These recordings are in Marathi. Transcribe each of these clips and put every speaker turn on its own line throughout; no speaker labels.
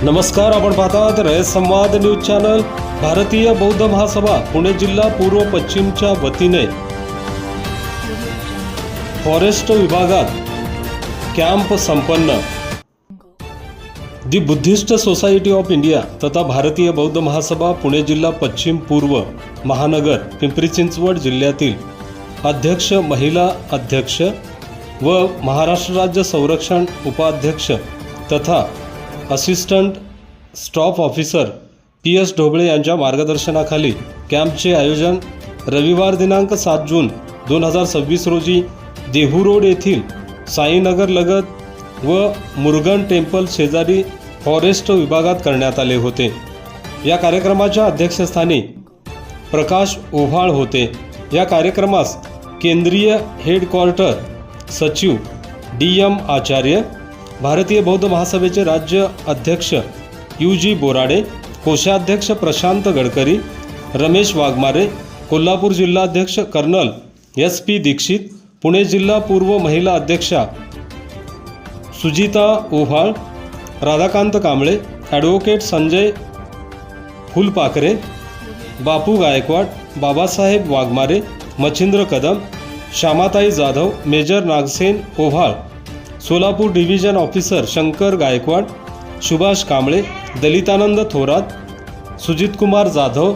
नमस्कार, आपण पाहतात रयत संवाद न्यूज चॅनल। भारतीय बौद्ध महासभा पुणे जिल्हा पूर्व पश्चिमच्या वतीने फॉरेस्ट विभागात कॅम्प संपन्न। दी बुद्धिस्ट सोसायटी ऑफ इंडिया तथा भारतीय बौद्ध महासभा पुणे जिल्हा पश्चिम पूर्व महानगर पिंपरी चिंचवड जिल्ह्यातील अध्यक्ष, महिला अध्यक्ष व महाराष्ट्र राज्य संरक्षण उपाध्यक्ष तथा assistant staff officer PS Dhoble यांच्या मार्गदर्शनाखाली कॅम्पचे आयोजन रविवार दिनांक 7 जून 2026 रोजी देहू रोड येथील साईनगर लगत व मुरुगन टेम्पल शेजारी फॉरेस्ट विभागात करण्यात आले होते। या कार्यक्रमाच्या अध्यक्षस्थानी प्रकाश ओव्हाळ होते। या कार्यक्रमास केंद्रीय हेडक्वार्टर सचिव DM आचार्य, भारतीय बौद्ध महासभेचे राज्य अध्यक्ष UG बोराडे, कोषाध्यक्ष प्रशांत गडकरी, रमेश वाघमारे, कोल्हापूर जिल्हाध्यक्ष कर्नल SP दीक्षित, पुणे जिल्हा पूर्व महिला अध्यक्षा Sujita Ovhal, Radhakant Kamble, advocate Sanjay Phulpakhare, Bapu Gaikwad, Babasaheb Waghmare, Machhindra Kadam, Shyamatai Jadhav, major Nagsen Ovhal, Solapur division officer Shankar Gaikwad, Subhash Kamble, Dalitanand Thorat, Sujit Kumar Jadhav,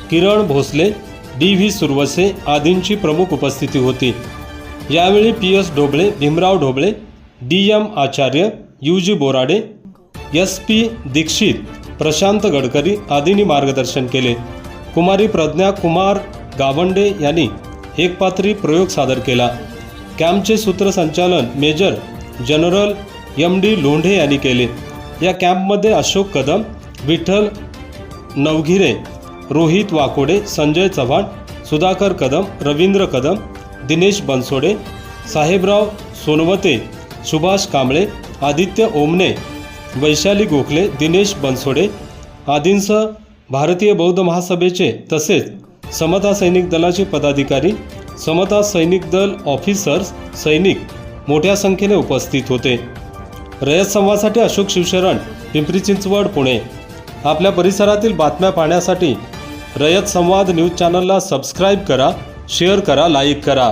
Kiran Bhosale, DV Suravase आदींची प्रमुख उपस्थिती होती। यावेळी PS ढोबळे, भीमराव ढोबळे, DM आचार्य, UG बोराडे, SP दीक्षित, प्रशांत गडकरी आदींनी मार्गदर्शन केले। कुमारी प्रज्ञा कुमार गावंडे यांनी एकपात्री प्रयोग सादर केला। कॅम्पचे सूत्रसंचालन मेजर जनरल MD लोंढे यांनी केले। या कॅम्पमध्ये अशोक कदम, विठ्ठल नवघिरे, रोहित वाकोडे, संजय चव्हाण, सुधाकर कदम, रवींद्र कदम, दिनेश बनसोडे, साहेबराव सोनवते, सुभाष कांबळे, आदित्य ओमने, वैशाली गोखले, दिनेश बनसोडे आदींसह भारतीय बौद्ध महासभेचे तसेच समता सैनिक दलाचे पदाधिकारी, समता सैनिक दल ऑफिसर्स, सैनिक मोठ्या संख्येने उपस्थित होते। रयत संवादसाठी अशोक शिवशरण, पिंपरी चिंचवड, पुणे। आपल्या परिसरातील बातम्या पाहण्यासाठी रयत संवाद न्यूज चॅनलला सबस्क्राईब करा, शेअर करा, लाईक करा।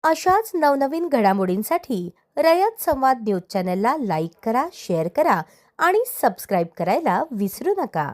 अशाच नवनवीन घडामोडींसाठी रयत संवाद न्यूज चॅनलला लाईक करा, शेअर करा आणि सबस्क्राईब करायला विसरू नका।